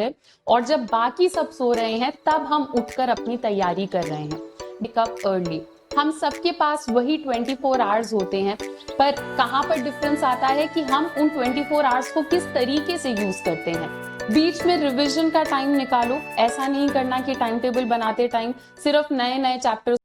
है और जब बाकी सब सो रहे हैं तब हम उठकर अपनी तैयारी कर रहे हैं। वेक अप अर्ली। हम सबके पास वही 24 आवर्स होते हैं, पर कहाँ पर डिफरेंस आता है कि हम उन 24 आवर्स को किस तरीके से यूज करते हैं। बीच में रिवीजन का टाइम निकालो। ऐसा नहीं करना कि टाइम टेबल बनाते टाइम सिर्फ नए नए chapter.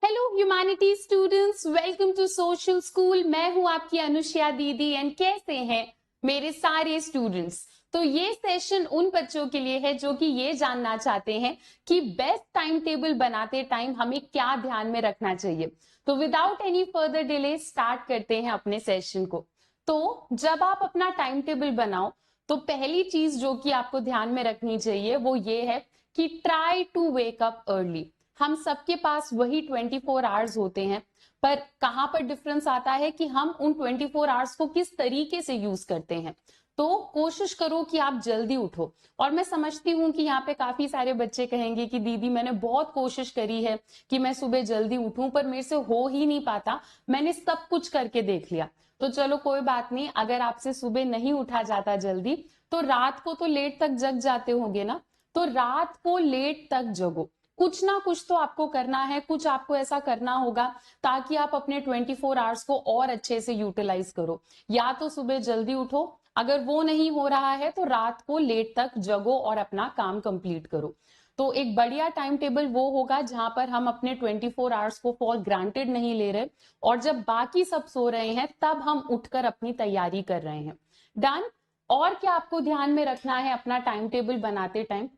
Hello humanity students, welcome to social school. मैं हूं आपकी अनुष्या दीदी एंड कैसे हैं मेरे सारे स्टूडेंट्स। तो ये सेशन उन बच्चों के लिए है जो कि ये जानना चाहते हैं कि बेस्ट टाइम टेबल बनाते टाइम हमें क्या ध्यान में रखना चाहिए। तो without any further delay start करते हैं अपने सेशन को। तो जब आप अपना टाइम टेबल बनाओ तो पहली चीज जो कि आपको ध्यान में रखनी चाहिए वो ये है कि try to wake up early. हम सबके पास वही 24 आवर्स होते हैं, पर कहां पर डिफरेंस आता है कि हम उन 24 आवर्स को किस तरीके से यूज करते हैं। तो कोशिश करो कि आप जल्दी उठो। और मैं समझती हूँ कि यहाँ पे काफी सारे बच्चे कहेंगे कि दीदी मैंने बहुत कोशिश करी है कि मैं सुबह जल्दी उठूं, पर मेरे से हो ही नहीं पाता, मैंने सब कुछ करके देख लिया। तो चलो कोई बात नहीं, अगर आपसे सुबह नहीं उठा जाता जल्दी तो रात को तो लेट तक जग जाते होंगे ना। तो रात को लेट तक जगो, कुछ ना कुछ तो आपको करना है, कुछ आपको ऐसा करना होगा ताकि आप अपने 24 आवर्स को और अच्छे से यूटिलाइज करो। या तो सुबह जल्दी उठो, अगर वो नहीं हो रहा है तो रात को लेट तक जगो और अपना काम कंप्लीट करो। तो एक बढ़िया टाइम टेबल वो होगा जहां पर हम अपने 24 आवर्स को फॉर ग्रांटेड नहीं ले रहे और जब बाकी सब सो रहे हैं तब हम उठकर अपनी तैयारी कर रहे हैं। डन। और क्या आपको ध्यान में रखना है अपना टाइम टेबल बनाते टाइम,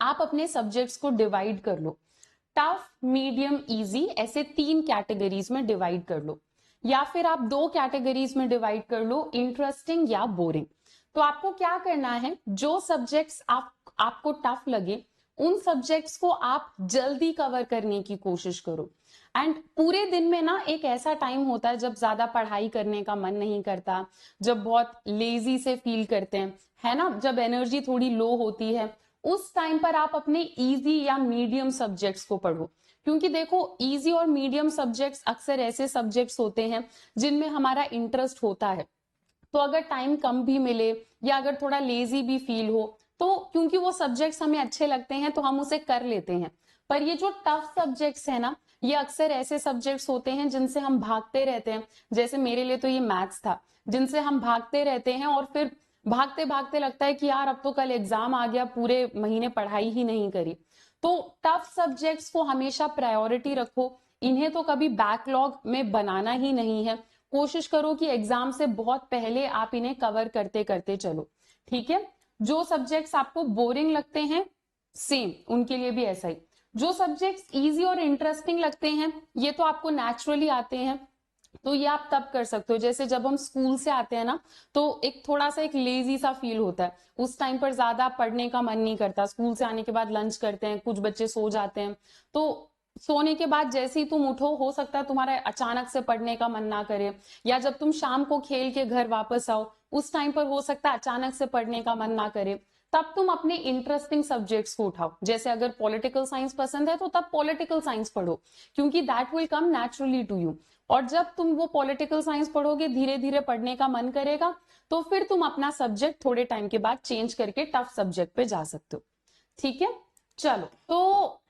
आप अपने सब्जेक्ट्स को डिवाइड कर लो। टफ, मीडियम, इजी, ऐसे 3 कैटेगरीज में डिवाइड कर लो, या फिर आप 2 कैटेगरीज में डिवाइड कर लो, इंटरेस्टिंग या बोरिंग। तो आपको क्या करना है, जो सब्जेक्ट्स आपको टफ लगे उन सब्जेक्ट्स को आप जल्दी कवर करने की कोशिश करो। एंड पूरे दिन में ना एक ऐसा टाइम होता है जब ज्यादा पढ़ाई करने का मन नहीं करता, जब बहुत लेजी से फील करते हैं, है ना, जब एनर्जी थोड़ी लो होती है, उस टाइम पर आप अपने इजी या मीडियम सब्जेक्ट्स को पढ़ो। क्योंकि देखो इजी और मीडियम सब्जेक्ट्स अक्सर ऐसे सब्जेक्ट्स होते हैं जिनमें हमारा इंटरेस्ट होता है। तो अगर टाइम कम भी मिले या अगर थोड़ा लेजी भी फील हो तो क्योंकि वो सब्जेक्ट्स हमें अच्छे लगते हैं तो हम उसे कर लेते हैं। पर ये जो टफ सब्जेक्ट्स है ना, ये अक्सर ऐसे सब्जेक्ट्स होते हैं जिनसे हम भागते रहते हैं। जैसे मेरे लिए तो ये मैथ्स था, जिनसे हम भागते रहते हैं और फिर भागते भागते लगता है कि यार अब तो कल एग्जाम आ गया, पूरे महीने पढ़ाई ही नहीं करी। तो टफ सब्जेक्ट्स को हमेशा प्रायोरिटी रखो, इन्हें तो कभी बैकलॉग में बनाना ही नहीं है। कोशिश करो कि एग्जाम से बहुत पहले आप इन्हें कवर करते करते चलो। ठीक है। जो सब्जेक्ट्स आपको बोरिंग लगते हैं सेम उनके लिए भी ऐसा ही। जो सब्जेक्ट्स इजी और इंटरेस्टिंग लगते हैं ये तो आपको नेचुरली आते हैं, तो ये आप तब कर सकते हो। जैसे जब हम स्कूल से आते हैं ना तो एक थोड़ा सा एक लेजी सा फील होता है, उस टाइम पर ज्यादा पढ़ने का मन नहीं करता। स्कूल से आने के बाद लंच करते हैं, कुछ बच्चे सो जाते हैं, तो सोने के बाद जैसे ही तुम उठो हो सकता है तुम्हारा अचानक से पढ़ने का मन ना करे, या जब तुम शाम को खेल के घर वापस आओ उस टाइम पर हो सकता है अचानक से पढ़ने का मन ना करे। तब तुम अपने इंटरेस्टिंग सब्जेक्ट्स को उठाओ। जैसे अगर पॉलिटिकल साइंस पसंद है तो तब पॉलिटिकल साइंस पढ़ो, क्योंकि that will come naturally to you. और जब तुम वो पॉलिटिकल साइंस पढ़ोगे धीरे धीरे पढ़ने का मन करेगा, तो फिर तुम अपना सब्जेक्ट थोड़े टाइम के बाद चेंज करके टफ सब्जेक्ट पे जा सकते हो। ठीक है। चलो तो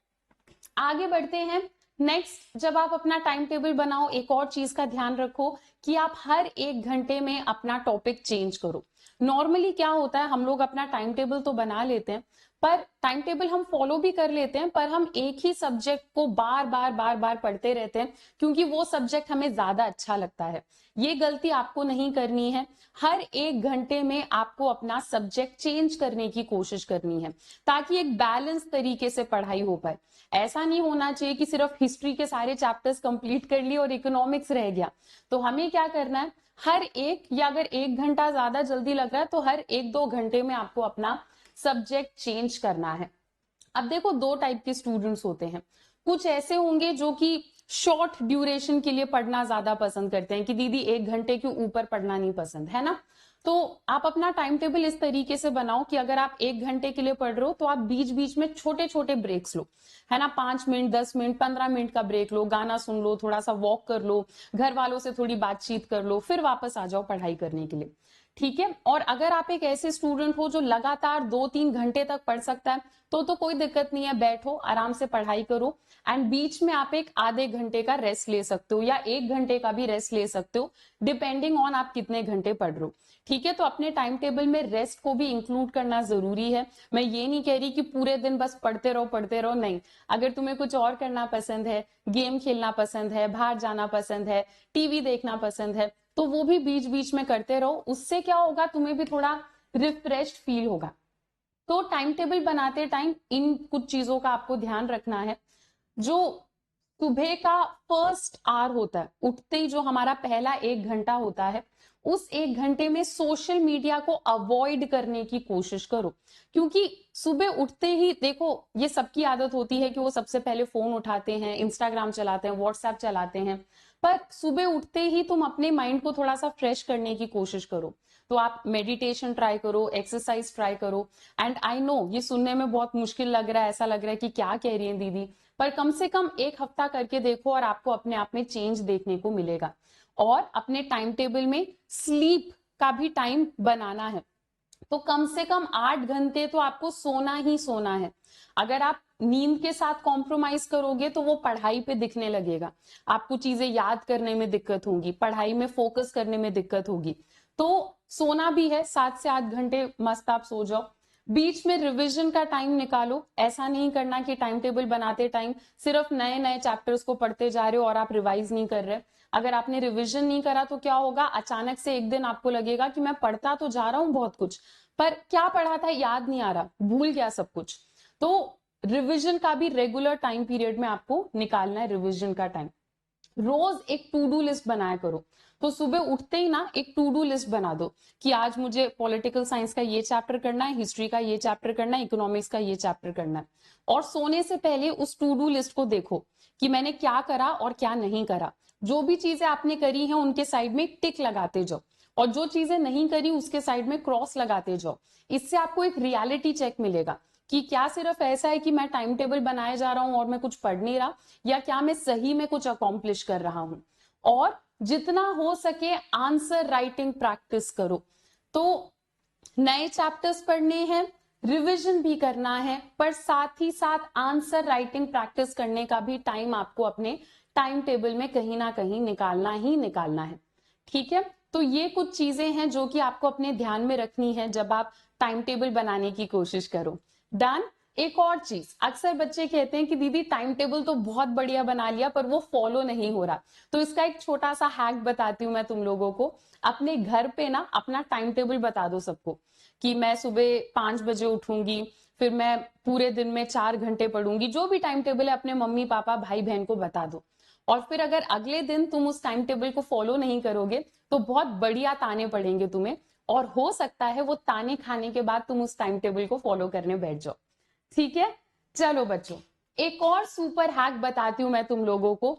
आगे बढ़ते हैं। नेक्स्ट, जब आप अपना टाइम टेबल बनाओ एक और चीज का ध्यान रखो कि आप हर 1 घंटे में अपना टॉपिक चेंज करो। नॉर्मली क्या होता है, हम लोग अपना टाइम टेबल तो बना लेते हैं, पर टाइम टेबल हम फॉलो भी कर लेते हैं, पर हम एक ही सब्जेक्ट को बार बार बार बार पढ़ते रहते हैं क्योंकि वो सब्जेक्ट हमें ज्यादा अच्छा लगता है। ये गलती आपको नहीं करनी है। हर 1 घंटे में आपको अपना सब्जेक्ट चेंज करने की कोशिश करनी है ताकि एक बैलेंस तरीके से पढ़ाई हो पाए। ऐसा नहीं होना चाहिए कि सिर्फ हिस्ट्री के सारे चैप्टर्स कंप्लीट कर लिए और इकोनॉमिक्स रह गया। तो हमें क्या करना है, हर एक, या अगर 1 घंटा ज्यादा जल्दी लग रहा है तो हर 1-2 घंटे में आपको अपना सब्जेक्ट चेंज करना है। अब देखो 2 टाइप के स्टूडेंट्स होते हैं। कुछ ऐसे होंगे जो कि शॉर्ट ड्यूरेशन के लिए पढ़ना ज्यादा पसंद करते हैं कि दीदी 1 घंटे के ऊपर पढ़ना नहीं पसंद है ना। तो आप अपना टाइम टेबल इस तरीके से बनाओ कि अगर आप 1 घंटे के लिए पढ़ रहे हो तो आप बीच बीच में छोटे छोटे ब्रेक्स लो, है ना। 5 मिनट, 10 मिनट, 15 मिनट का ब्रेक लो, गाना सुन लो, थोड़ा सा वॉक कर लो, घर वालों से थोड़ी बातचीत कर लो, फिर वापस आ जाओ पढ़ाई करने के लिए। ठीक है। और अगर आप एक ऐसे स्टूडेंट हो जो लगातार 2-3 घंटे तक पढ़ सकता है तो कोई दिक्कत नहीं है, बैठो आराम से पढ़ाई करो एंड बीच में आप एक आधे घंटे का रेस्ट ले सकते हो या 1 घंटे का भी रेस्ट ले सकते हो, डिपेंडिंग ऑन आप कितने घंटे पढ़ रहे हो। ठीक है, तो अपने टाइम टेबल में रेस्ट को भी इंक्लूड करना जरूरी है। मैं ये नहीं कह रही कि पूरे दिन बस पढ़ते रहो, नहीं। अगर तुम्हें कुछ और करना पसंद है, गेम खेलना पसंद है, बाहर जाना पसंद है, टीवी देखना पसंद है, तो वो भी बीच बीच में करते रहो। उससे क्या होगा, तुम्हें भी थोड़ा रिफ्रेश्ड फील होगा। तो टाइम टेबल बनाते टाइम इन कुछ चीजों का आपको ध्यान रखना है। जो सुबह का फर्स्ट आवर होता है, उठते ही जो हमारा पहला 1 घंटा होता है, उस 1 घंटे में सोशल मीडिया को अवॉइड करने की कोशिश करो। क्योंकि सुबह उठते ही देखो, ये सबकी आदत होती है कि वो सबसे पहले फोन उठाते हैं, इंस्टाग्राम चलाते हैं, व्हाट्सएप चलाते हैं। पर सुबह उठते ही तुम अपने माइंड को थोड़ा सा फ्रेश करने की कोशिश करो। तो आप मेडिटेशन ट्राई करो, एक्सरसाइज ट्राई करो। एंड आई नो ये सुनने में बहुत मुश्किल लग रहा है, ऐसा लग रहा है कि क्या कह रही है दीदी, पर कम से कम 1 हफ्ता करके देखो और आपको अपने आप में चेंज देखने को मिलेगा। और अपने टाइम टेबल में स्लीप का भी टाइम बनाना है। तो कम से कम 8 घंटे तो आपको सोना ही सोना है। अगर आप नींद के साथ कॉम्प्रोमाइज करोगे तो वो पढ़ाई पे दिखने लगेगा, आपको चीजें याद करने में दिक्कत होगी, पढ़ाई में फोकस करने में दिक्कत होगी। तो सोना भी है, 7 से 8 घंटे मस्त आप सो जाओ। बीच में रिवीजन का टाइम निकालो। ऐसा नहीं करना कि टाइम टेबल बनाते टाइम सिर्फ नए नए चैप्टर्स को पढ़ते जा रहे हो और आप रिवाइज नहीं कर रहे। अगर आपने रिवीजन नहीं करा तो क्या होगा, अचानक से एक दिन आपको लगेगा कि मैं पढ़ता तो जा रहा हूं बहुत कुछ, पर क्या पढ़ा था याद नहीं आ रहा, भूल गया सब कुछ। तो रिवीजन का भी रेगुलर टाइम पीरियड में आपको निकालना है, रिवीजन का टाइम। रोज एक टू डू लिस्ट बनाया करो। तो सुबह उठते ही ना एक टू डू लिस्ट बना दो कि आज मुझे पॉलिटिकल साइंस का ये चैप्टर करना है, हिस्ट्री का ये चैप्टर करना है, इकोनॉमिक्स का ये चैप्टर करना है। और सोने से पहले उस टू डू लिस्ट को देखो कि मैंने क्या करा और क्या नहीं करा। जो भी चीजें आपने करी हैं उनके साइड में टिक लगाते जाओ और जो चीजें नहीं करी उसके साइड में क्रॉस लगाते जाओ। इससे आपको एक रियलिटी चेक मिलेगा कि क्या सिर्फ ऐसा है कि मैं टाइम टेबल बनाए जा रहा हूं और मैं कुछ पढ़ नहीं रहा, या क्या मैं सही में कुछ अकॉम्प्लिश कर रहा हूं। और जितना हो सके आंसर राइटिंग प्रैक्टिस करो। तो नए चैप्टर्स पढ़ने हैं, रिवीजन भी करना है, पर साथ ही साथ आंसर राइटिंग प्रैक्टिस करने का भी टाइम आपको अपने टाइम टेबल में कहीं ना कहीं निकालना ही निकालना है। ठीक है, तो ये कुछ चीजें हैं जो कि आपको अपने ध्यान में रखनी है जब आप टाइम टेबल बनाने की कोशिश करो। डन। एक और चीज, अक्सर बच्चे कहते हैं कि दीदी टाइम टेबल तो बहुत बढ़िया बना लिया पर वो फॉलो नहीं हो रहा। तो इसका एक छोटा सा हैक बताती हूँ मैं तुम लोगों को। अपने घर पे ना अपना टाइम टेबल बता दो सबको कि मैं सुबह 5 बजे उठूंगी, फिर मैं पूरे दिन में 4 घंटे पढ़ूंगी। जो भी टाइम टेबल है अपने मम्मी पापा भाई बहन को बता दो। और फिर अगर अगले दिन तुम उस टाइम टेबल को फॉलो नहीं करोगे तो बहुत बढ़िया ताने पड़ेंगे तुम्हें, और हो सकता है वो ताने खाने के बाद तुम उस टाइम टेबल को फॉलो करने बैठ जाओ। ठीक है, चलो बच्चों, एक और सुपर हैक बताती हूं मैं तुम लोगों को,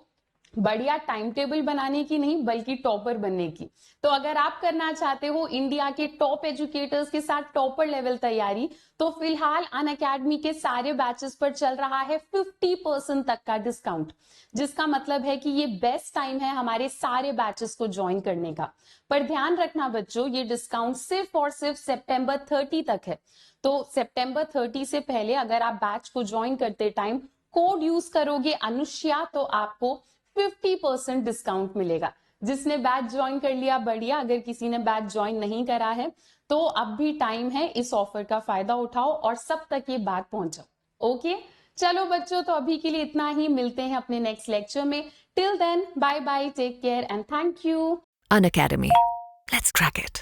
बढ़िया टाइम टेबल बनाने की नहीं बल्कि टॉपर बनने की। तो अगर आप करना चाहते हो इंडिया के टॉप एजुकेटर्स के साथ टॉपर लेवल तैयारी, तो फिलहाल अनअकैडमी के सारे बैचेस पर चल रहा है 50% तक का डिस्काउंट, जिसका मतलब है कि ये बेस्ट टाइम है हमारे सारे बैचेस को ज्वाइन करने का। पर ध्यान रखना बच्चों, ये डिस्काउंट सिर्फ और सिर्फ सितंबर 30 तक है। तो सितंबर 30 से पहले अगर आप बैच को ज्वाइन करते टाइम कोड यूज करोगे अनुष्या, तो आपको 50% डिस्काउंट मिलेगा। जिसने बैच ज्वाइन कर लिया बढ़िया, अगर किसी ने बैच ज्वाइन नहीं करा है तो अब भी टाइम है, इस ऑफर का फायदा उठाओ और सब तक ये बात पहुंचाओ। ओके, चलो बच्चों, तो अभी के लिए इतना ही, मिलते हैं अपने नेक्स्ट लेक्चर में। Till then bye bye, take care and thank you. Unacademy. Let's crack it.